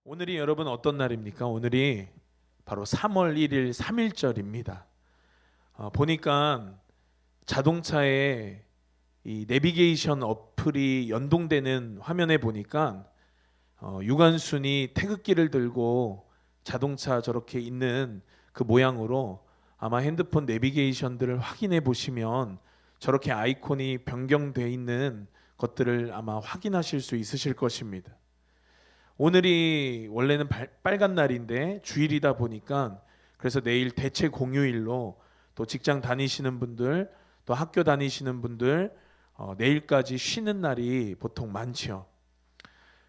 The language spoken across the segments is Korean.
오늘이 여러분 어떤 날입니까? 오늘이 바로 3월 1일 3.1절입니다. 보니까 자동차에 이 내비게이션 어플이 연동되는 화면에 보니까 유관순이 태극기를 들고 자동차 저렇게 있는 그 모양으로 아마 핸드폰 내비게이션들을 확인해 보시면 저렇게 아이콘이 변경되어 있는 것들을 아마 확인하실 수 있으실 것입니다. 오늘이 원래는 빨간 날인데 주일이다 보니까 그래서 내일 대체 공휴일로 또 직장 다니시는 분들 또 학교 다니시는 분들 내일까지 쉬는 날이 보통 많지요.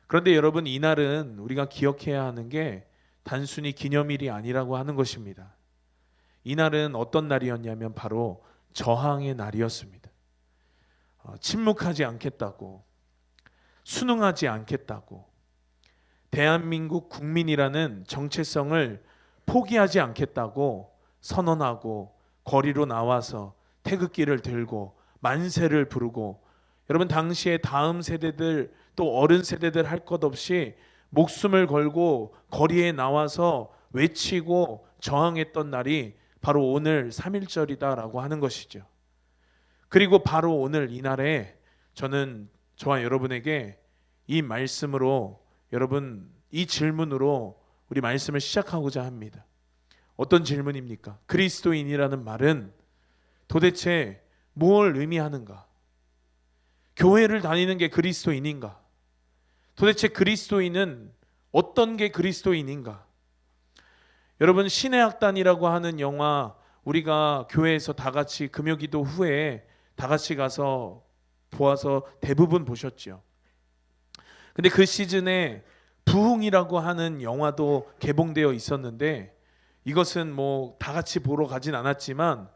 그런데 여러분, 이 날은 우리가 기억해야 하는 게 단순히 기념일이 아니라고 하는 것입니다. 이 날은 어떤 날이었냐면 바로 저항의 날이었습니다. 침묵하지 않겠다고, 순응하지 않겠다고, 대한민국 국민이라는 정체성을 포기하지 않겠다고 선언하고 거리로 나와서 태극기를 들고 만세를 부르고, 여러분 당시에 다음 세대들 또 어른 세대들 할 것 없이 목숨을 걸고 거리에 나와서 외치고 저항했던 날이 바로 오늘 3.1절이다라고 하는 것이죠. 그리고 바로 오늘 이 날에 저는 저와 여러분에게 이 말씀으로, 여러분 이 질문으로 우리 말씀을 시작하고자 합니다. 어떤 질문입니까? 그리스도인이라는 말은 도대체 뭘 의미하는가? 교회를 다니는 게 그리스도인인가? 도대체 그리스도인은 어떤 게 그리스도인인가? 여러분, 신의 학단이라고 하는 영화, 우리가 교회에서 다 같이 금요기도 후에 다 같이 가서 보아서 대부분 보셨죠. 근데 그 시즌에 부흥이라고 하는 영화도 개봉되어 있었는데, 이것은 뭐 다 같이 보러 가진 않았지만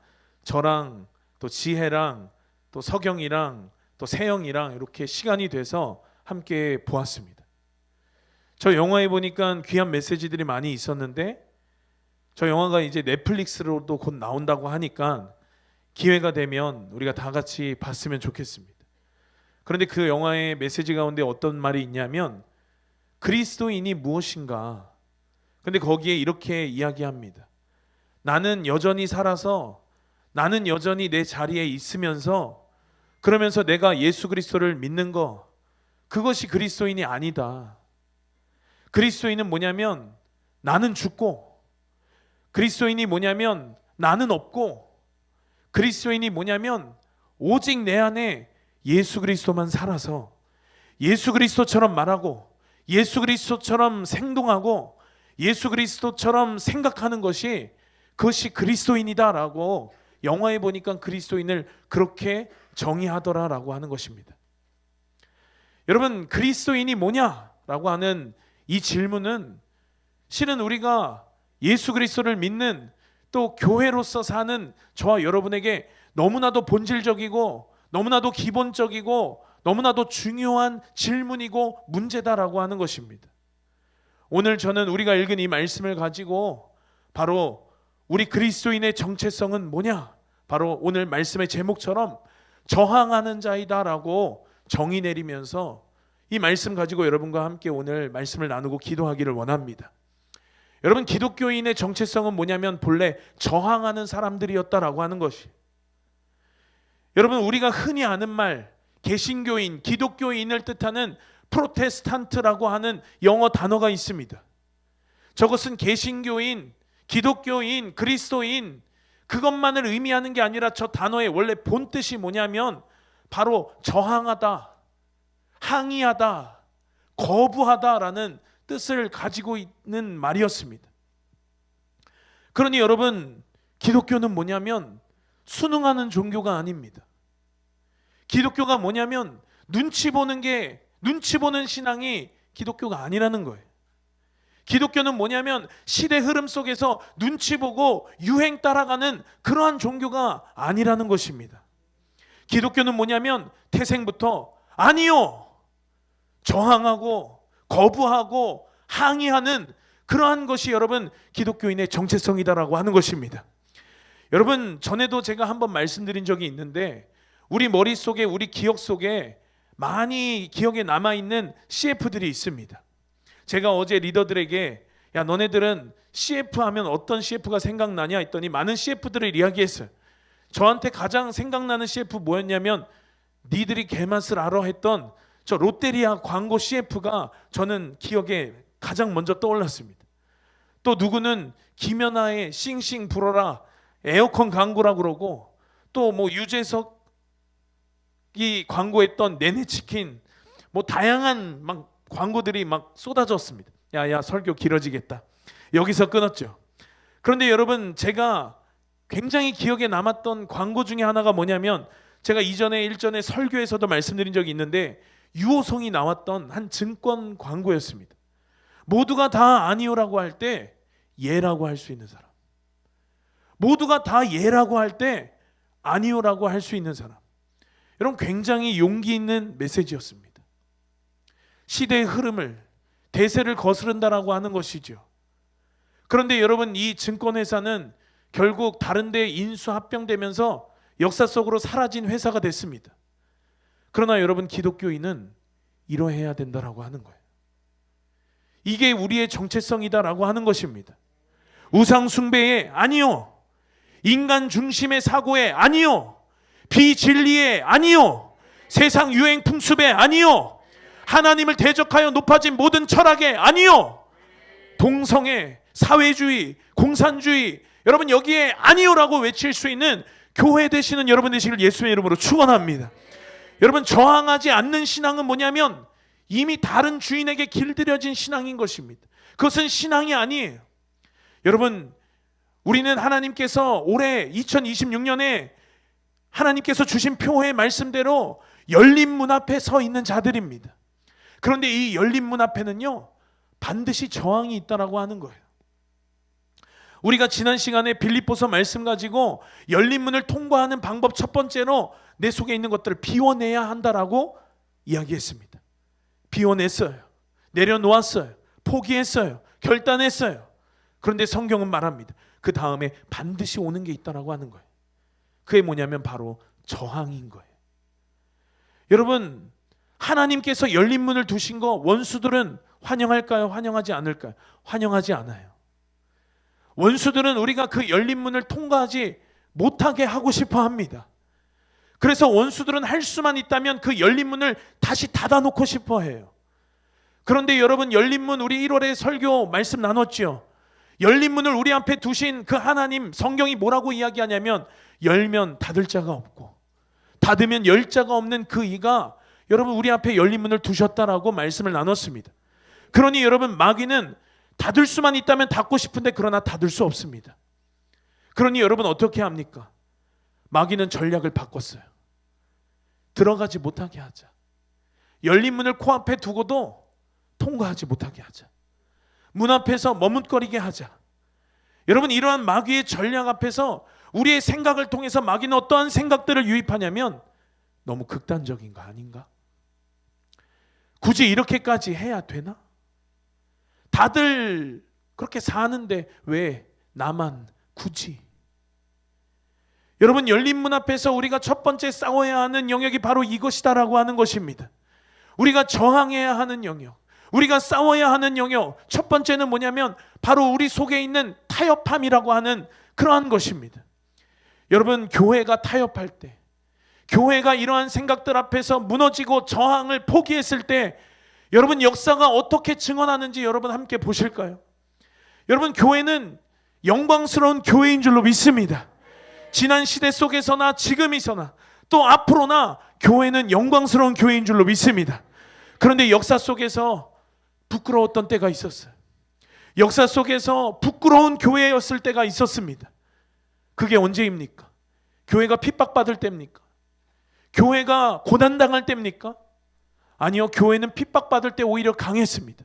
저랑 또 지혜랑 또 서경이랑 또 세영이랑 이렇게 시간이 돼서 함께 보았습니다. 저 영화에 보니까 귀한 메시지들이 많이 있었는데, 저 영화가 이제 넷플릭스로도 곧 나온다고 하니까 기회가 되면 우리가 다 같이 봤으면 좋겠습니다. 그런데 그 영화의 메시지 가운데 어떤 말이 있냐면 그리스도인이 무엇인가? 근데 거기에 이렇게 이야기합니다. 나는 여전히 살아서, 나는 여전히 내 자리에 있으면서, 그러면서 내가 예수 그리스도를 믿는 거, 그것이 그리스도인이 아니다. 그리스도인은 뭐냐면 나는 죽고, 그리스도인이 뭐냐면 나는 없고, 그리스도인이 뭐냐면 오직 내 안에 예수 그리스도만 살아서 예수 그리스도처럼 말하고 예수 그리스도처럼 생동하고 예수 그리스도처럼 생각하는 것이, 그것이 그리스도인이다라고 영화에 보니까 그리스도인을 그렇게 정의하더라라고 하는 것입니다. 여러분, 그리스도인이 뭐냐라고 하는 이 질문은 실은 우리가 예수 그리스도를 믿는 또 교회로서 사는 저와 여러분에게 너무나도 본질적이고 너무나도 기본적이고 너무나도 중요한 질문이고 문제다라고 하는 것입니다. 오늘 저는 우리가 읽은 이 말씀을 가지고 바로 우리 그리스도인의 정체성은 뭐냐? 바로 오늘 말씀의 제목처럼 저항하는 자이다라고 정의 내리면서 이 말씀 가지고 여러분과 함께 오늘 말씀을 나누고 기도하기를 원합니다. 여러분, 기독교인의 정체성은 뭐냐면 본래 저항하는 사람들이었다라고 하는 것이, 여러분 우리가 흔히 아는 말 개신교인, 기독교인을 뜻하는 프로테스탄트라고 하는 영어 단어가 있습니다. 저것은 개신교인, 기독교인, 그리스도인 그것만을 의미하는 게 아니라 저 단어의 원래 본뜻이 뭐냐면 바로 저항하다, 항의하다, 거부하다라는 뜻을 가지고 있는 말이었습니다. 그러니 여러분, 기독교는 뭐냐면 순응하는 종교가 아닙니다. 기독교가 뭐냐면 눈치 보는 신앙이 기독교가 아니라는 거예요. 기독교는 뭐냐면 시대 흐름 속에서 눈치 보고 유행 따라가는 그러한 종교가 아니라는 것입니다. 기독교는 뭐냐면 태생부터 아니요, 저항하고 거부하고 항의하는 그러한 것이 여러분 기독교인의 정체성이다라고 하는 것입니다. 여러분, 전에도 제가 한번 말씀드린 적이 있는데 우리 머릿속에, 우리 기억 속에 많이 기억에 남아있는 CF들이 있습니다. 제가 어제 리더들에게 야 너네들은 CF 하면 어떤 CF가 생각나냐 했더니 많은 CF들을 이야기했어요. 저한테 가장 생각나는 CF 뭐였냐면 니들이 개맛을 알아 했던 저 롯데리아 광고 CF가 저는 기억에 가장 먼저 떠올랐습니다. 또 누구는 김연아의 싱싱 불어라 에어컨 광고라고 그러고, 또 뭐 유재석이 광고했던 내내치킨, 뭐 다양한 막 광고들이 막 쏟아졌습니다. 야야 설교 길어지겠다. 여기서 끊었죠. 그런데 여러분, 제가 굉장히 기억에 남았던 광고 중에 하나가 뭐냐면, 제가 일전에 설교에서도 말씀드린 적이 있는데 유호성이 나왔던 한 증권 광고였습니다. 모두가 다 아니오라고 할 때 예라고 할 수 있는 사람, 모두가 다 예라고 할 때 아니오라고 할 수 있는 사람. 여러분, 굉장히 용기 있는 메시지였습니다. 시대의 흐름을, 대세를 거스른다라고 하는 것이죠. 그런데 여러분, 이 증권회사는 결국 다른 데 인수 합병되면서 역사 속으로 사라진 회사가 됐습니다. 그러나 여러분, 기독교인은 이러해야 된다라고 하는 거예요. 이게 우리의 정체성이다라고 하는 것입니다. 우상 숭배에 아니요, 인간 중심의 사고에 아니요, 비진리에 아니요, 세상 유행 풍습에 아니요, 하나님을 대적하여 높아진 모든 철학에 아니요, 동성애, 사회주의, 공산주의, 여러분 여기에 아니요라고 외칠 수 있는 교회 되시는 여러분 되시길 예수의 이름으로 축원합니다. 여러분, 저항하지 않는 신앙은 뭐냐면 이미 다른 주인에게 길들여진 신앙인 것입니다. 그것은 신앙이 아니에요. 여러분, 우리는 하나님께서 올해 2026년에 하나님께서 주신 표의 말씀대로 열린 문 앞에 서 있는 자들입니다. 그런데 이 열린 문 앞에는요, 반드시 저항이 있다라고 하는 거예요. 우리가 지난 시간에 빌립보서 말씀 가지고 열린 문을 통과하는 방법 첫 번째로 내 속에 있는 것들을 비워내야 한다라고 이야기했습니다. 비워냈어요. 내려놓았어요. 포기했어요. 결단했어요. 그런데 성경은 말합니다. 그 다음에 반드시 오는 게 있다라고 하는 거예요. 그게 뭐냐면 바로 저항인 거예요. 여러분, 하나님께서 열린 문을 두신 거 원수들은 환영할까요? 환영하지 않을까요? 환영하지 않아요. 원수들은 우리가 그 열린 문을 통과하지 못하게 하고 싶어 합니다. 그래서 원수들은 할 수만 있다면 그 열린 문을 다시 닫아놓고 싶어 해요. 그런데 여러분, 열린 문, 우리 1월에 설교 말씀 나눴죠. 열린 문을 우리 앞에 두신 그 하나님, 성경이 뭐라고 이야기하냐면 열면 닫을 자가 없고 닫으면 열 자가 없는 그 이가 여러분 우리 앞에 열린 문을 두셨다라고 말씀을 나눴습니다. 그러니 여러분, 마귀는 닫을 수만 있다면 닫고 싶은데 그러나 닫을 수 없습니다. 그러니 여러분 어떻게 합니까? 마귀는 전략을 바꿨어요. 들어가지 못하게 하자. 열린 문을 코앞에 두고도 통과하지 못하게 하자. 문 앞에서 머뭇거리게 하자. 여러분, 이러한 마귀의 전략 앞에서 우리의 생각을 통해서 마귀는 어떠한 생각들을 유입하냐면 너무 극단적인 거 아닌가? 굳이 이렇게까지 해야 되나? 다들 그렇게 사는데 왜 나만 굳이? 여러분, 열린 문 앞에서 우리가 첫 번째 싸워야 하는 영역이 바로 이것이다라고 하는 것입니다. 우리가 저항해야 하는 영역, 우리가 싸워야 하는 영역, 첫 번째는 뭐냐면 바로 우리 속에 있는 타협함이라고 하는 그러한 것입니다. 여러분, 교회가 타협할 때, 교회가 이러한 생각들 앞에서 무너지고 저항을 포기했을 때 여러분, 역사가 어떻게 증언하는지 여러분 함께 보실까요? 여러분, 교회는 영광스러운 교회인 줄로 믿습니다. 지난 시대 속에서나 지금이서나 또 앞으로나 교회는 영광스러운 교회인 줄로 믿습니다. 그런데 역사 속에서 부끄러웠던 때가 있었어요. 역사 속에서 부끄러운 교회였을 때가 있었습니다. 그게 언제입니까? 교회가 핍박받을 때입니까? 교회가 고난당할 때입니까? 아니요, 교회는 핍박받을 때 오히려 강했습니다.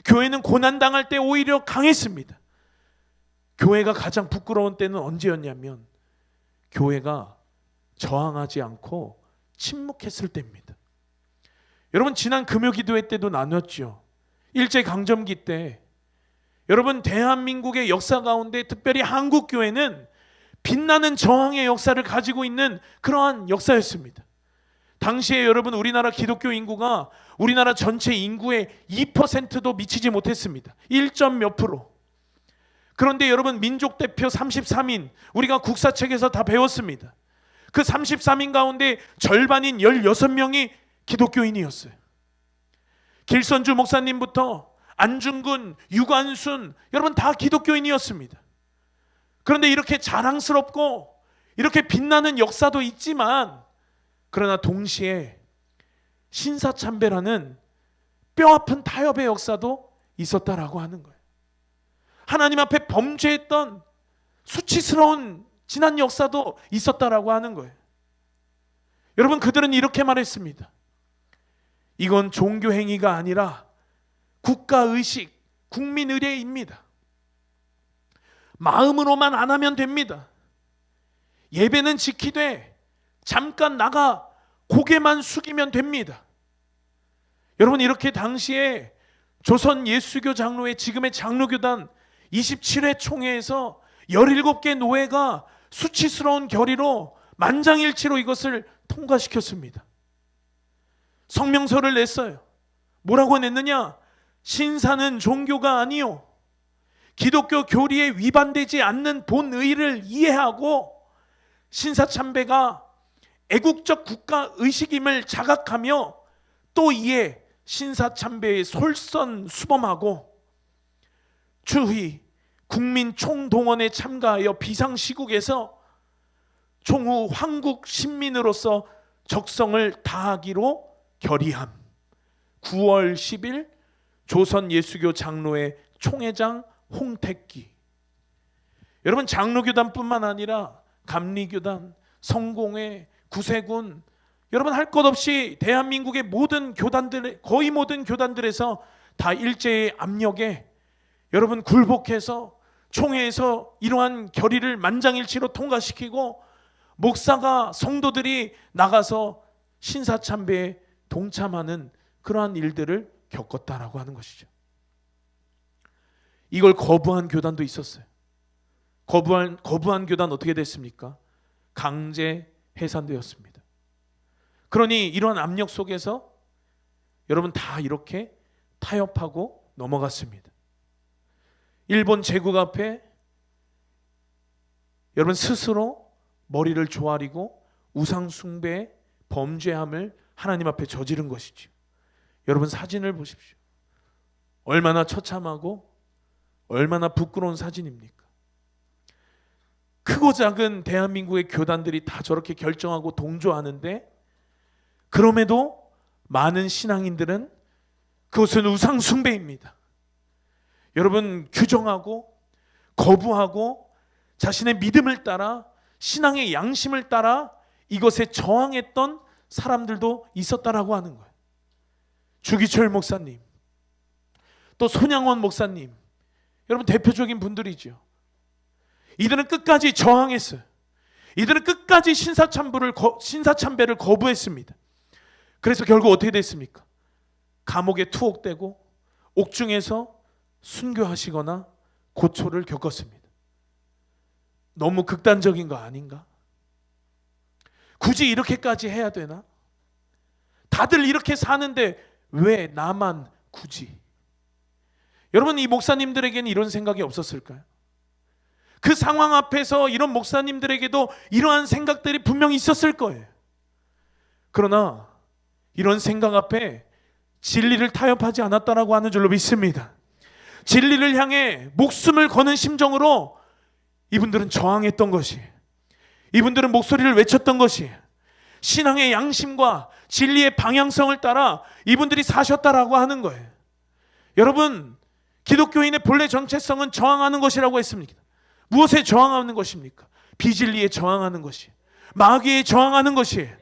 교회는 고난당할 때 오히려 강했습니다. 교회가 가장 부끄러운 때는 언제였냐면 교회가 저항하지 않고 침묵했을 때입니다. 여러분, 지난 금요기도회 때도 나눴죠. 일제강점기 때 여러분, 대한민국의 역사 가운데 특별히 한국교회는 빛나는 저항의 역사를 가지고 있는 그러한 역사였습니다. 당시에 여러분, 우리나라 기독교 인구가 우리나라 전체 인구의 2%도 미치지 못했습니다. 1점 몇 프로. 그런데 여러분, 민족 대표 33인 우리가 국사책에서 다 배웠습니다. 그 33인 가운데 절반인 16명이 기독교인이었어요. 길선주 목사님부터 안중근, 유관순, 여러분 다 기독교인이었습니다. 그런데 이렇게 자랑스럽고 이렇게 빛나는 역사도 있지만, 그러나 동시에 신사참배라는 뼈아픈 타협의 역사도 있었다라고 하는 거예요. 하나님 앞에 범죄했던 수치스러운 지난 역사도 있었다라고 하는 거예요. 여러분, 그들은 이렇게 말했습니다. 이건 종교 행위가 아니라 국가의식, 국민의례입니다. 마음으로만 안 하면 됩니다. 예배는 지키되 잠깐 나가 고개만 숙이면 됩니다. 여러분, 이렇게 당시에 조선 예수교 장로회, 지금의 장로교단 27회 총회에서 17개 노회가 수치스러운 결의로 만장일치로 이것을 통과시켰습니다. 성명서를 냈어요. 뭐라고 냈느냐? 신사는 종교가 아니요, 기독교 교리에 위반되지 않는 본의를 이해하고 신사참배가 애국적 국가의식임을 자각하며 또 이에 신사참배에 솔선수범하고 추후히 국민 총동원에 참가하여 비상시국에서 총후 황국 신민으로서 적성을 다하기로 결의함. 9월 10일 조선 예수교 장로회 총회장 홍택기. 여러분, 장로교단뿐만 아니라 감리교단, 성공회, 구세군, 여러분 할 것 없이 대한민국의 모든 교단들, 거의 모든 교단들에서 다 일제의 압력에 여러분 굴복해서 총회에서 이러한 결의를 만장일치로 통과시키고 목사가, 성도들이 나가서 신사참배에 동참하는 그러한 일들을 겪었다라고 하는 것이죠. 이걸 거부한 교단도 있었어요. 거부한 교단 어떻게 됐습니까? 강제 해산되었습니다. 그러니 이러한 압력 속에서 여러분 다 이렇게 타협하고 넘어갔습니다. 일본 제국 앞에 여러분 스스로 머리를 조아리고 우상 숭배의 범죄함을 하나님 앞에 저지른 것이죠. 여러분 사진을 보십시오. 얼마나 처참하고 얼마나 부끄러운 사진입니까? 크고 작은 대한민국의 교단들이 다 저렇게 결정하고 동조하는데, 그럼에도 많은 신앙인들은 그것은 우상 숭배입니다. 여러분, 규정하고 거부하고 자신의 믿음을 따라, 신앙의 양심을 따라 이것에 저항했던 사람들도 있었다라고 하는 거예요. 주기철 목사님, 또 손양원 목사님, 여러분 대표적인 분들이죠. 이들은 끝까지 저항했어요. 이들은 끝까지 신사참배를 거부했습니다. 그래서 결국 어떻게 됐습니까? 감옥에 투옥되고 옥중에서 순교하시거나 고초를 겪었습니다. 너무 극단적인 거 아닌가? 굳이 이렇게까지 해야 되나? 다들 이렇게 사는데 왜 나만 굳이? 여러분, 이 목사님들에게는 이런 생각이 없었을까요? 그 상황 앞에서 이런 목사님들에게도 이러한 생각들이 분명히 있었을 거예요. 그러나 이런 생각 앞에 진리를 타협하지 않았다라고 하는 줄로 믿습니다. 진리를 향해 목숨을 거는 심정으로 이분들은 저항했던 것이, 이분들은 목소리를 외쳤던 것이, 신앙의 양심과 진리의 방향성을 따라 이분들이 사셨다라고 하는 거예요. 여러분, 기독교인의 본래 정체성은 저항하는 것이라고 했습니다. 무엇에 저항하는 것입니까? 비진리에 저항하는 것이, 마귀에 저항하는 것이에요.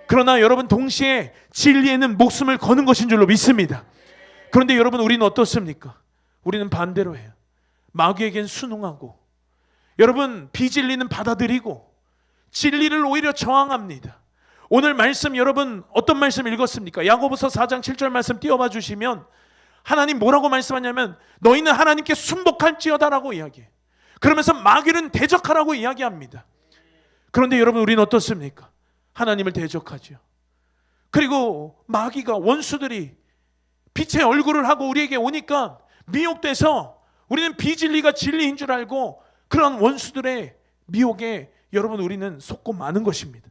그러나 여러분, 동시에 진리에는 목숨을 거는 것인 줄로 믿습니다. 그런데 여러분, 우리는 어떻습니까? 우리는 반대로 해요. 마귀에겐 순응하고, 여러분 비진리는 받아들이고 진리를 오히려 저항합니다. 오늘 말씀, 여러분 어떤 말씀 읽었습니까? 야고보서 4장 7절 말씀 띄워봐 주시면 하나님 뭐라고 말씀하냐면, 너희는 하나님께 순복할지어다라고 이야기해요. 그러면서 마귀는 대적하라고 이야기합니다. 그런데 여러분, 우리는 어떻습니까? 하나님을 대적하죠. 그리고 마귀가, 원수들이 빛의 얼굴을 하고 우리에게 오니까 미혹돼서 우리는 비진리가 진리인 줄 알고 그런 원수들의 미혹에 여러분 우리는 속고 마는 것입니다.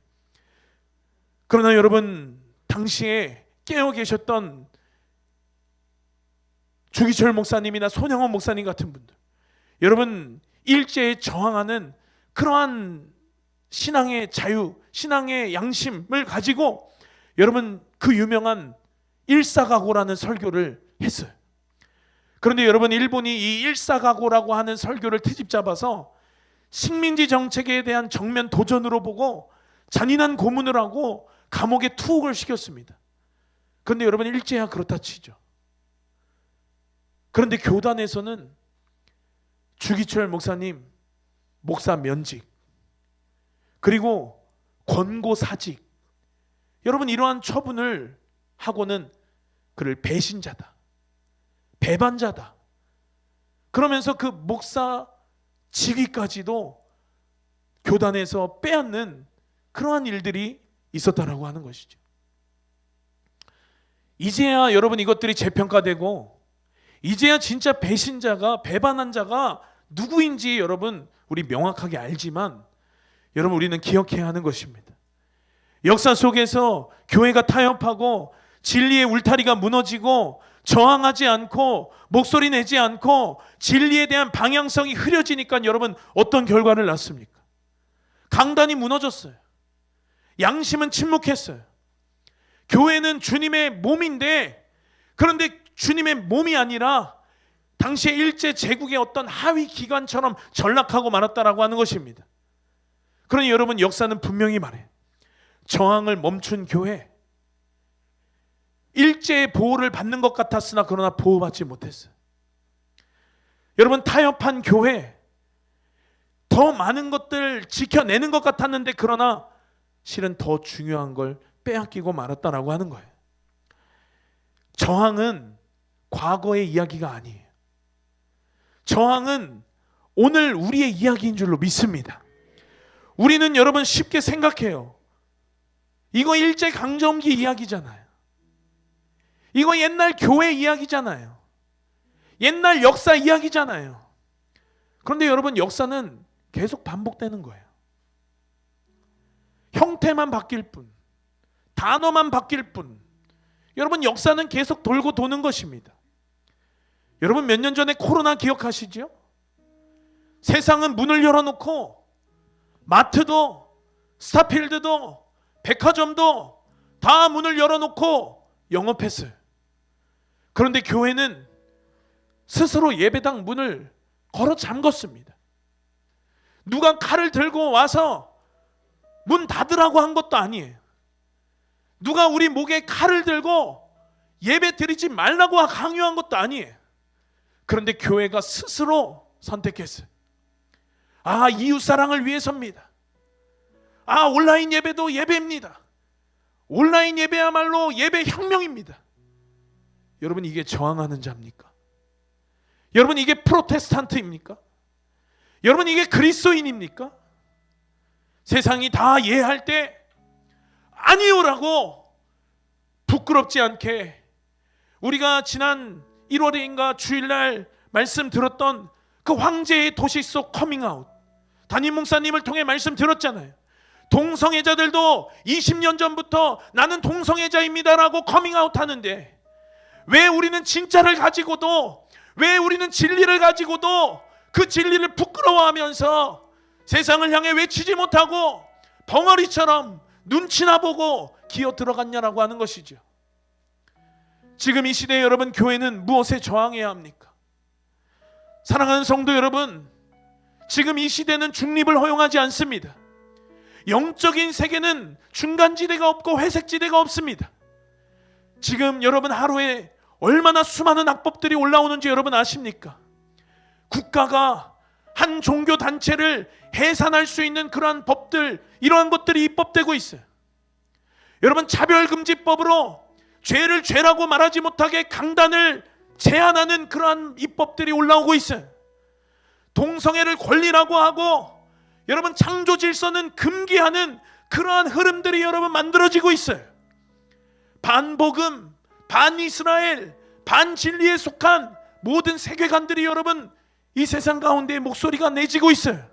그러나 여러분, 당시에 깨어 계셨던 주기철 목사님이나 손영원 목사님 같은 분들, 여러분 일제에 저항하는 그러한 신앙의 자유, 신앙의 양심을 가지고 여러분 그 유명한 일사각오라는 설교를 했어요. 그런데 여러분, 일본이 이 일사각오라고 하는 설교를 트집 잡아서 식민지 정책에 대한 정면 도전으로 보고 잔인한 고문을 하고 감옥에 투옥을 시켰습니다. 그런데 여러분, 일제야 그렇다 치죠. 그런데 교단에서는 주기철 목사님 목사 면직, 그리고 권고 사직, 여러분 이러한 처분을 하고는 그를 배신자다, 배반자다, 그러면서 그 목사 직위까지도 교단에서 빼앗는 그러한 일들이 있었다라고 하는 것이죠. 이제야 여러분 이것들이 재평가되고, 이제야 진짜 배신자가, 배반한 자가 누구인지 여러분 우리 명확하게 알지만, 여러분 우리는 기억해야 하는 것입니다. 역사 속에서 교회가 타협하고 진리의 울타리가 무너지고 저항하지 않고 목소리 내지 않고 진리에 대한 방향성이 흐려지니까 여러분 어떤 결과를 낳습니까? 강단이 무너졌어요. 양심은 침묵했어요. 교회는 주님의 몸인데, 그런데 주님의 몸이 아니라 당시의 일제 제국의 어떤 하위 기관처럼 전락하고 말았다라고 하는 것입니다. 그러니 여러분, 역사는 분명히 말해요. 저항을 멈춘 교회, 일제의 보호를 받는 것 같았으나 그러나 보호받지 못했어요. 여러분, 타협한 교회, 더 많은 것들 지켜내는 것 같았는데 그러나 실은 더 중요한 걸 빼앗기고 말았다라고 하는 거예요. 저항은 과거의 이야기가 아니에요. 저항은 오늘 우리의 이야기인 줄로 믿습니다. 우리는 여러분 쉽게 생각해요. 이거 일제강점기 이야기잖아요. 이거 옛날 교회 이야기잖아요. 옛날 역사 이야기잖아요. 그런데 여러분, 역사는 계속 반복되는 거예요. 형태만 바뀔 뿐, 단어만 바뀔 뿐, 여러분 역사는 계속 돌고 도는 것입니다. 여러분, 몇 년 전에 코로나 기억하시죠? 세상은 문을 열어놓고 마트도, 스타필드도, 백화점도 다 문을 열어놓고 영업했어요. 그런데 교회는 스스로 예배당 문을 걸어 잠궜습니다. 누가 칼을 들고 와서 문 닫으라고 한 것도 아니에요. 누가 우리 목에 칼을 들고 예배 드리지 말라고 강요한 것도 아니에요. 그런데 교회가 스스로 선택했어요. 아, 이웃사랑을 위해서입니다. 아, 온라인 예배도 예배입니다. 온라인 예배야말로 예배 혁명입니다. 여러분, 이게 저항하는 자입니까? 여러분, 이게 프로테스탄트입니까? 여러분, 이게 그리스도인입니까? 세상이 다 이해할 때 아니요라고 부끄럽지 않게, 우리가 지난 1월인가 주일날 말씀 들었던 그 황제의 도시 속 커밍아웃, 담임 목사님을 통해 말씀 들었잖아요. 동성애자들도 20년 전부터 나는 동성애자입니다라고 커밍아웃 하는데, 왜 우리는 진짜를 가지고도, 왜 우리는 진리를 가지고도 그 진리를 부끄러워하면서 세상을 향해 외치지 못하고 벙어리처럼 눈치나 보고 기어 들어갔냐라고 하는 것이죠. 지금 이 시대에 여러분, 교회는 무엇에 저항해야 합니까? 사랑하는 성도 여러분, 지금 이 시대는 중립을 허용하지 않습니다. 영적인 세계는 중간지대가 없고 회색지대가 없습니다. 지금 여러분, 하루에 얼마나 수많은 악법들이 올라오는지 여러분 아십니까? 국가가 한 종교 단체를 해산할 수 있는 그러한 법들, 이러한 것들이 입법되고 있어요. 여러분, 차별금지법으로 죄를 죄라고 말하지 못하게 강단을 제한하는 그러한 입법들이 올라오고 있어요. 동성애를 권리라고 하고 여러분, 창조 질서는 금기하는 그러한 흐름들이 여러분 만들어지고 있어요. 반복음, 반이스라엘, 반진리에 속한 모든 세계관들이 여러분 이 세상 가운데 목소리가 내지고 있어요.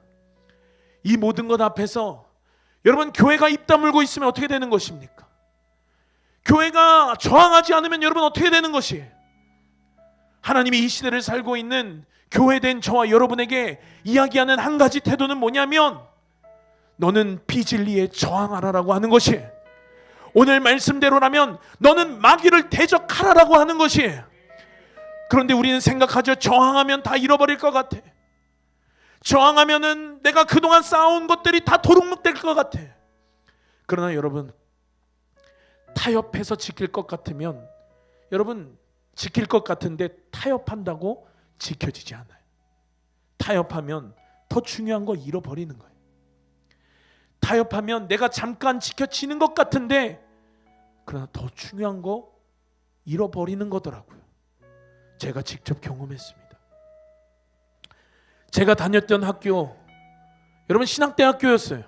이 모든 것 앞에서 여러분 교회가 입 다물고 있으면 어떻게 되는 것입니까? 교회가 저항하지 않으면 여러분 어떻게 되는 것이에요? 하나님이 이 시대를 살고 있는 교회된 저와 여러분에게 이야기하는 한 가지 태도는 뭐냐면 너는 비진리에 저항하라라고 하는 것이에요. 오늘 말씀대로라면 너는 마귀를 대적하라라고 하는 것이에요. 그런데 우리는 생각하죠. 저항하면 다 잃어버릴 것 같아. 저항하면은 내가 그동안 쌓아온 것들이 다 도둑질 것 같아. 그러나 여러분, 타협해서 지킬 것 같으면, 여러분 지킬 것 같은데 타협한다고 지켜지지 않아요. 타협하면 더 중요한 거 잃어버리는 거예요. 타협하면 내가 잠깐 지켜지는 것 같은데 그러나 더 중요한 거 잃어버리는 거더라고요. 제가 직접 경험했습니다. 제가 다녔던 학교, 여러분 신학대학교였어요.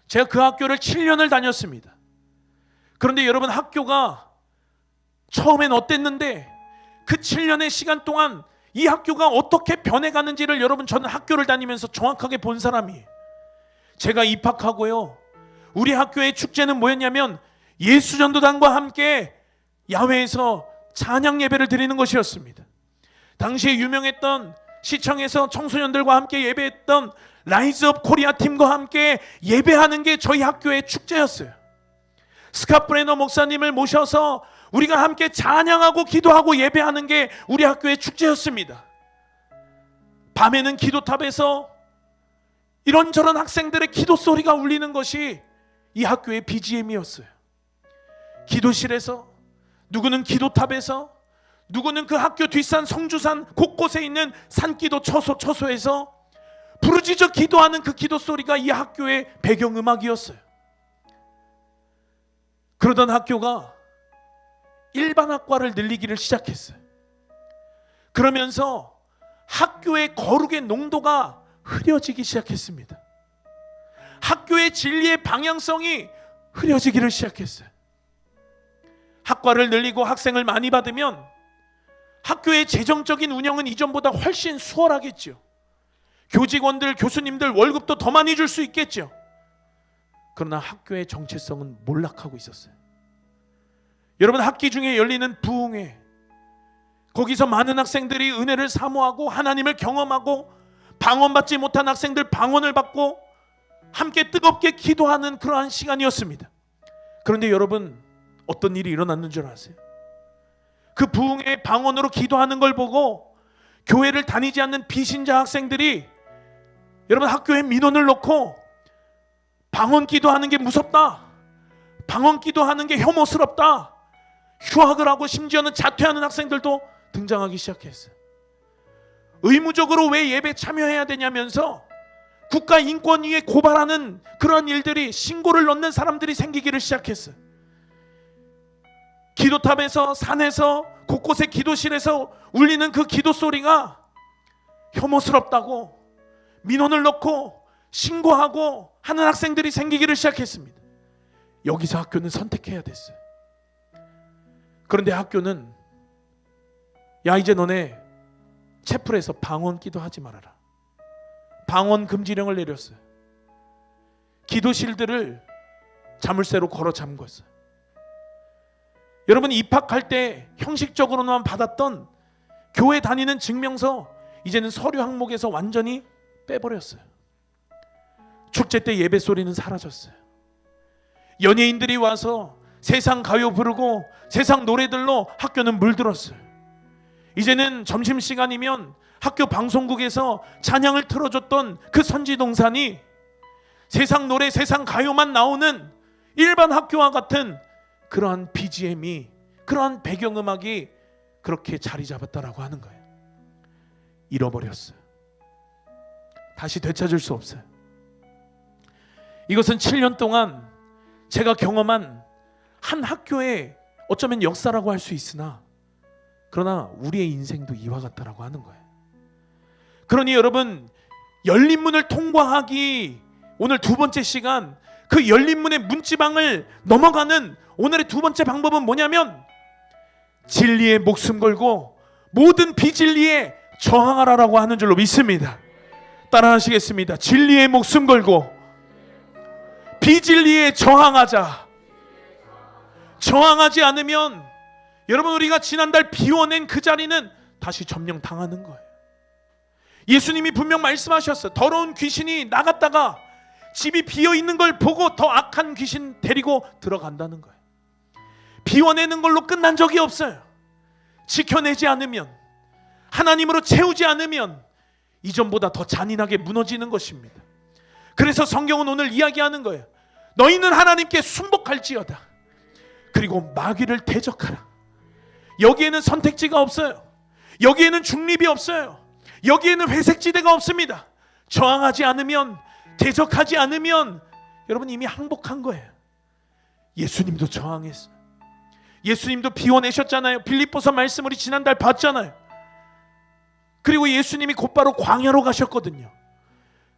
제가 그 학교를 7년을 다녔습니다. 그런데 여러분 학교가 처음엔 어땠는데 그 7년의 시간 동안 이 학교가 어떻게 변해가는지를 여러분 저는 학교를 다니면서 정확하게 본 사람이에요. 제가 입학하고요, 우리 학교의 축제는 뭐였냐면 예수전도단과 함께 야외에서 찬양 예배를 드리는 것이었습니다. 당시에 유명했던 시청에서 청소년들과 함께 예배했던 라이즈업 코리아 팀과 함께 예배하는 게 저희 학교의 축제였어요. 스캇 브레너 목사님을 모셔서 우리가 함께 찬양하고 기도하고 예배하는 게 우리 학교의 축제였습니다. 밤에는 기도탑에서 이런저런 학생들의 기도 소리가 울리는 것이 이 학교의 BGM이었어요. 기도실에서, 누구는 기도탑에서, 누구는 그 학교 뒷산 성주산 곳곳에 있는 산기도 처소에서 부르짖어 기도하는 그 기도 소리가 이 학교의 배경음악이었어요. 그러던 학교가 일반 학과를 늘리기를 시작했어요. 그러면서 학교의 거룩의 농도가 흐려지기 시작했습니다. 학교의 진리의 방향성이 흐려지기를 시작했어요. 학과를 늘리고 학생을 많이 받으면 학교의 재정적인 운영은 이전보다 훨씬 수월하겠죠. 교직원들, 교수님들 월급도 더 많이 줄 수 있겠죠. 그러나 학교의 정체성은 몰락하고 있었어요. 여러분 학기 중에 열리는 부흥회, 거기서 많은 학생들이 은혜를 사모하고 하나님을 경험하고 방언받지 못한 학생들 방언을 받고 함께 뜨겁게 기도하는 그러한 시간이었습니다. 그런데 여러분 어떤 일이 일어났는 줄 아세요? 그 부흥회 방언으로 기도하는 걸 보고 교회를 다니지 않는 비신자 학생들이 여러분 학교에 민원을 넣고 방언 기도하는 게 무섭다, 방언 기도하는 게 혐오스럽다, 휴학을 하고 심지어는 자퇴하는 학생들도 등장하기 시작했어요. 의무적으로 왜 예배 참여해야 되냐면서 국가인권위에 고발하는 그런 일들이, 신고를 넣는 사람들이 생기기를 시작했어요. 기도탑에서, 산에서, 곳곳의 기도실에서 울리는 그 기도 소리가 혐오스럽다고 민원을 넣고 신고하고 하는 학생들이 생기기를 시작했습니다. 여기서 학교는 선택해야 됐어요. 그런데 학교는 야, 이제 너네 채플에서 방언 기도하지 말아라, 방언 금지령을 내렸어요. 기도실들을 자물쇠로 걸어 잠궜어요. 여러분 입학할 때 형식적으로만 받았던 교회 다니는 증명서 이제는 서류 항목에서 완전히 빼버렸어요. 축제 때 예배 소리는 사라졌어요. 연예인들이 와서 세상 가요 부르고 세상 노래들로 학교는 물들었어요. 이제는 점심시간이면 학교 방송국에서 찬양을 틀어줬던 그 선지동산이 세상 노래, 세상 가요만 나오는 일반 학교와 같은 그러한 BGM이, 그러한 배경음악이 그렇게 자리 잡았다라고 하는 거예요. 잃어버렸어요. 다시 되찾을 수 없어요. 이것은 7년 동안 제가 경험한 한 학교의 어쩌면 역사라고 할 수 있으나, 그러나 우리의 인생도 이와 같다라고 하는 거예요. 그러니 여러분, 열린 문을 통과하기 오늘 두 번째 시간, 그 열린 문의 문지방을 넘어가는 오늘의 두 번째 방법은 뭐냐면 진리에 목숨 걸고 모든 비진리에 저항하라라고 하는 줄로 믿습니다. 따라하시겠습니다. 진리에 목숨 걸고 비진리에 저항하자. 저항하지 않으면 여러분 우리가 지난달 비워낸 그 자리는 다시 점령당하는 거예요. 예수님이 분명 말씀하셨어요. 더러운 귀신이 나갔다가 집이 비어있는 걸 보고 더 악한 귀신 데리고 들어간다는 거예요. 비워내는 걸로 끝난 적이 없어요. 지켜내지 않으면, 하나님으로 채우지 않으면 이전보다 더 잔인하게 무너지는 것입니다. 그래서 성경은 오늘 이야기하는 거예요. 너희는 하나님께 순복할지어다. 그리고 마귀를 대적하라. 여기에는 선택지가 없어요. 여기에는 중립이 없어요. 여기에는 회색지대가 없습니다. 저항하지 않으면, 대적하지 않으면 여러분 이미 항복한 거예요. 예수님도 저항했어요. 예수님도 비워내셨잖아요. 빌립보서 말씀 우리 지난달 봤잖아요. 그리고 예수님이 곧바로 광야로 가셨거든요.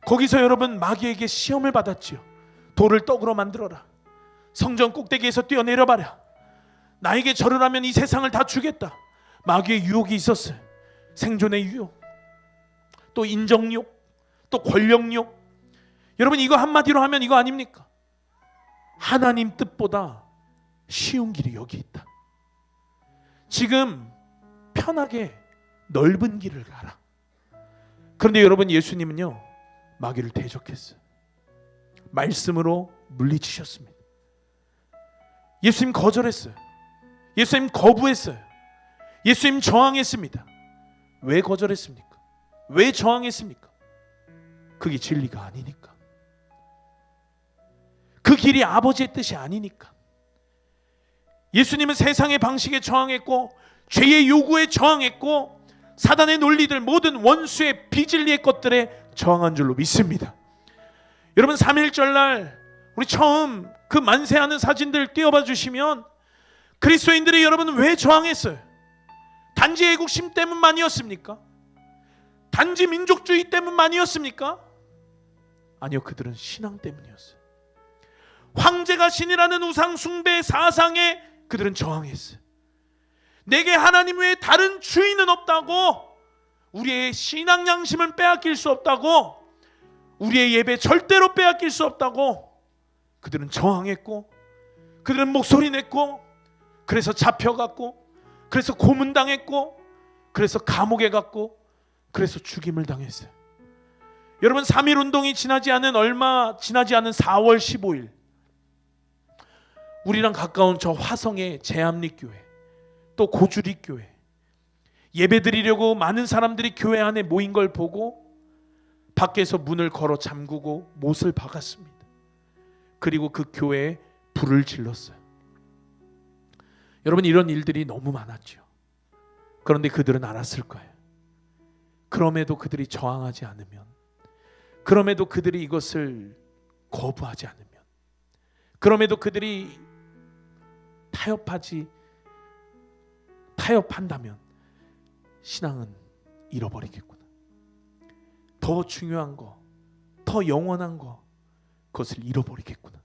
거기서 여러분 마귀에게 시험을 받았지요. 돌을 떡으로 만들어라. 성전 꼭대기에서 뛰어내려봐라. 나에게 절을 하면 이 세상을 다 주겠다. 마귀의 유혹이 있었어요. 생존의 유혹, 또 인정욕, 또 권력욕. 여러분 이거 한마디로 하면 이거 아닙니까? 하나님 뜻보다 쉬운 길이 여기 있다. 지금 편하게 넓은 길을 가라. 그런데 여러분 예수님은요 마귀를 대적했어요. 말씀으로 물리치셨습니다. 예수님 거절했어요. 예수님 거부했어요. 예수님 저항했습니다. 왜 거절했습니까? 왜 저항했습니까? 그게 진리가 아니니까. 그 길이 아버지의 뜻이 아니니까. 예수님은 세상의 방식에 저항했고 죄의 요구에 저항했고 사단의 논리들 모든 원수의 비진리의 것들에 저항한 줄로 믿습니다. 여러분 3.1절날 우리 처음 그 만세하는 사진들 띄워봐 주시면 그리스도인들이 여러분 왜 저항했어요? 단지 애국심 때문만이었습니까? 단지 민족주의 때문만이었습니까? 아니요, 그들은 신앙 때문이었어요. 황제가 신이라는 우상 숭배 사상에 그들은 저항했어요. 내게 하나님 외에 다른 주인은 없다고, 우리의 신앙 양심을 빼앗길 수 없다고, 우리의 예배 절대로 빼앗길 수 없다고 그들은 저항했고, 그들은 목소리 냈고, 그래서 잡혀갔고, 그래서 고문당했고, 그래서 감옥에 갔고, 그래서 죽임을 당했어요. 여러분 3.1 운동이 얼마 지나지 않은 4월 15일 우리랑 가까운 저 화성의 제암리교회, 또 고주리교회 예배드리려고 많은 사람들이 교회 안에 모인 걸 보고 밖에서 문을 걸어 잠그고 못을 박았습니다. 그리고 그 교회에 불을 질렀어요. 여러분 이런 일들이 너무 많았죠. 그런데 그들은 알았을 거예요. 그럼에도 그들이 저항하지 않으면, 그럼에도 그들이 이것을 거부하지 않으면, 그럼에도 그들이 타협한다면 신앙은 잃어버리겠구나. 더 중요한 거, 더 영원한 거, 그것을 잃어버리겠구나.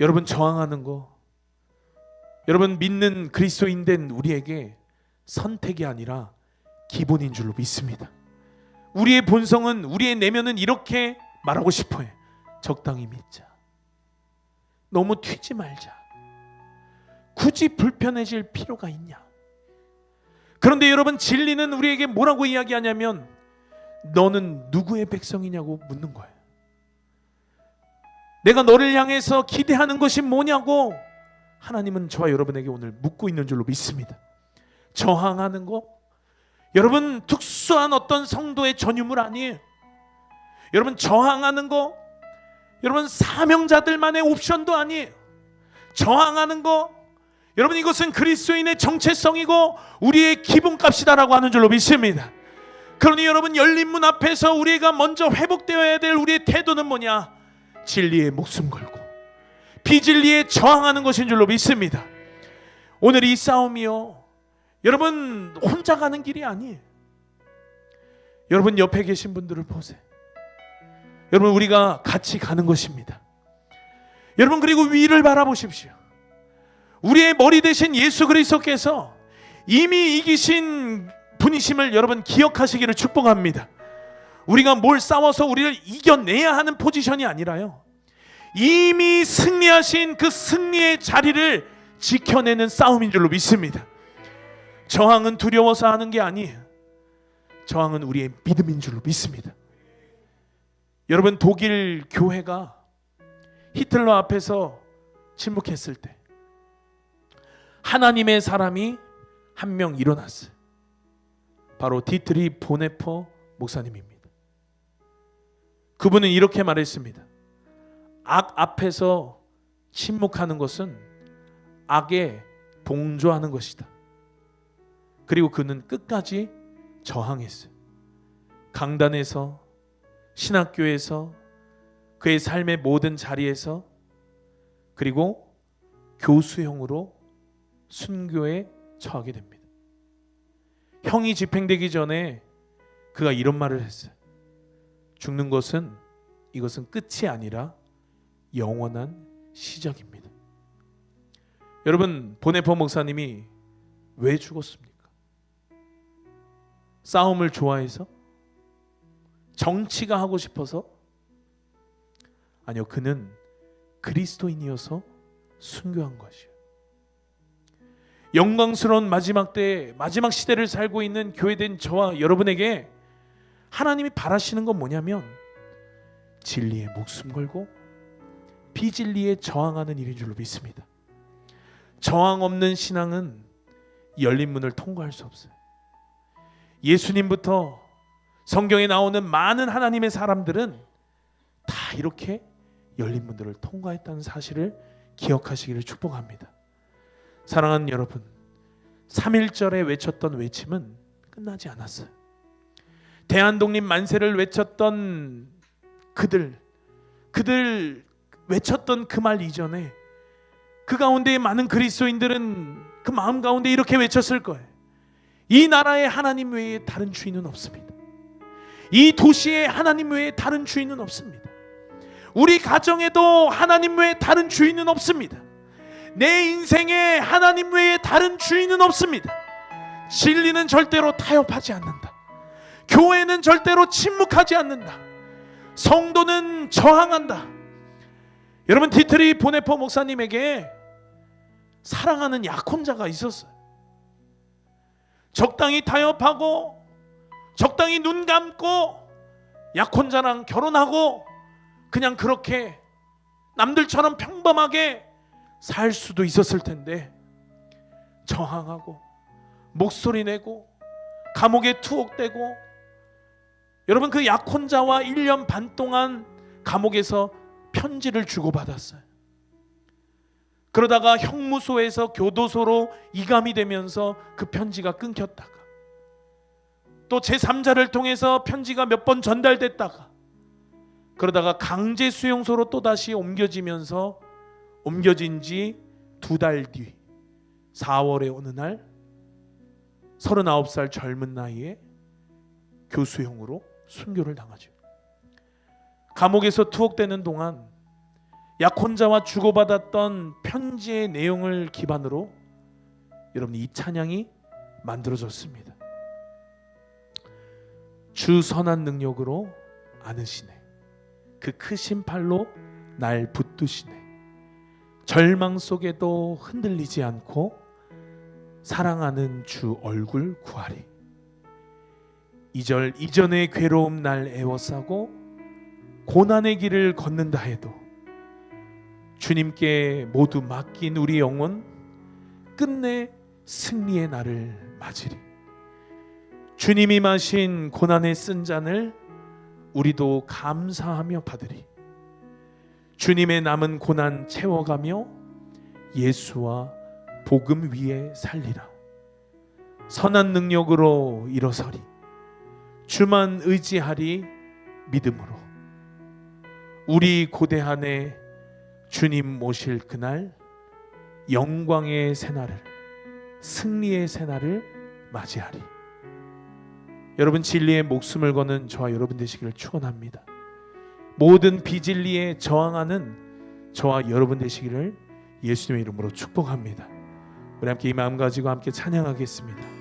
여러분 저항하는 거, 여러분 믿는 그리스도인 된 우리에게 선택이 아니라 기본인 줄로 믿습니다. 우리의 본성은, 우리의 내면은 이렇게 말하고 싶어요. 적당히 믿자. 너무 튀지 말자. 굳이 불편해질 필요가 있냐. 그런데 여러분 진리는 우리에게 뭐라고 이야기하냐면 너는 누구의 백성이냐고 묻는 거예요. 내가 너를 향해서 기대하는 것이 뭐냐고 하나님은 저와 여러분에게 오늘 묻고 있는 줄로 믿습니다. 저항하는 거 여러분 특수한 어떤 성도의 전유물 아니에요. 여러분 저항하는 거 여러분 사명자들만의 옵션도 아니에요. 저항하는 거 여러분 이것은 그리스도인의 정체성이고 우리의 기본값이다라고 하는 줄로 믿습니다. 그러니 여러분 열린 문 앞에서 우리가 먼저 회복되어야 될 우리의 태도는 뭐냐? 진리에 목숨 걸고 비진리에 저항하는 것인 줄로 믿습니다. 오늘 이 싸움이요 여러분 혼자 가는 길이 아니에요. 여러분 옆에 계신 분들을 보세요. 여러분 우리가 같이 가는 것입니다. 여러분, 그리고 위를 바라보십시오. 우리의 머리 대신 예수 그리스도께서 이미 이기신 분이심을 여러분 기억하시기를 축복합니다. 우리가 뭘 싸워서 우리를 이겨내야 하는 포지션이 아니라요, 이미 승리하신 그 승리의 자리를 지켜내는 싸움인 줄로 믿습니다. 저항은 두려워서 하는 게 아니에요. 저항은 우리의 믿음인 줄로 믿습니다. 여러분, 독일 교회가 히틀러 앞에서 침묵했을 때 하나님의 사람이 한 명 일어났어요. 바로 디트리 보네퍼 목사님입니다. 그분은 이렇게 말했습니다. 악 앞에서 침묵하는 것은 악에 동조하는 것이다. 그리고 그는 끝까지 저항했어요. 강단에서, 신학교에서, 그의 삶의 모든 자리에서, 그리고 교수형으로 순교에 처하게 됩니다. 형이 집행되기 전에 그가 이런 말을 했어요. 죽는 것은, 이것은 끝이 아니라 영원한 시작입니다. 여러분, 보네퍼 목사님이 왜 죽었습니까? 싸움을 좋아해서? 정치가 하고 싶어서? 아니요, 그는 그리스도인이어서 순교한 것이에요. 영광스러운 마지막 때, 마지막 시대를 살고 있는 교회된 저와 여러분에게 하나님이 바라시는 건 뭐냐면 진리에 목숨 걸고 비진리에 저항하는 일인 줄로 믿습니다. 저항 없는 신앙은 열린 문을 통과할 수 없어요. 예수님부터 성경에 나오는 많은 하나님의 사람들은 다 이렇게 열린 문들을 통과했다는 사실을 기억하시기를 축복합니다. 사랑하는 여러분, 3.1절에 외쳤던 외침은 끝나지 않았어요. 대한독립 만세를 외쳤던 그들 외쳤던 그 말 이전에 그 가운데 많은 그리스도인들은 그 마음 가운데 이렇게 외쳤을 거예요. 이 나라에 하나님 외에 다른 주인은 없습니다. 이 도시에 하나님 외에 다른 주인은 없습니다. 우리 가정에도 하나님 외에 다른 주인은 없습니다. 내 인생에 하나님 외에 다른 주인은 없습니다. 진리는 절대로 타협하지 않는다. 교회는 절대로 침묵하지 않는다. 성도는 저항한다. 여러분, 디트리 보네퍼 목사님에게 사랑하는 약혼자가 있었어요. 적당히 타협하고 적당히 눈 감고 약혼자랑 결혼하고 그냥 그렇게 남들처럼 평범하게 살 수도 있었을 텐데 저항하고 목소리 내고 감옥에 투옥되고, 여러분, 그 약혼자와 1년 반 동안 감옥에서 편지를 주고받았어요. 그러다가 형무소에서 교도소로 이감이 되면서 그 편지가 끊겼다가 또 제3자를 통해서 편지가 몇 번 전달됐다가 그러다가 강제 수용소로 또다시 옮겨지면서 옮겨진 지 2달 뒤 4월에 어느 날 39살 젊은 나이에 교수형으로 순교를 당하죠. 감옥에서 투옥되는 동안 약혼자와 주고받았던 편지의 내용을 기반으로 여러분, 이 찬양이 만들어졌습니다. 주 선한 능력으로 안으시네, 그 크신 팔로 날 붙드시네, 절망 속에도 흔들리지 않고 사랑하는 주 얼굴 구하리. 2절, 이전의 괴로움 날 애워싸고 고난의 길을 걷는다 해도 주님께 모두 맡긴 우리 영혼 끝내 승리의 날을 맞으리. 주님이 마신 고난의 쓴 잔을 우리도 감사하며 받으리. 주님의 남은 고난 채워가며 예수와 복음 위에 살리라. 선한 능력으로 일어서리. 주만 의지하리 믿음으로. 우리 고대한에 주님 모실 그날 영광의 새날을, 승리의 새날을 맞이하리. 여러분, 진리에 목숨을 거는 저와 여러분 되시기를 축원합니다. 모든 비진리에 저항하는 저와 여러분 되시기를 예수님의 이름으로 축복합니다. 우리 함께 이 마음 가지고 함께 찬양하겠습니다.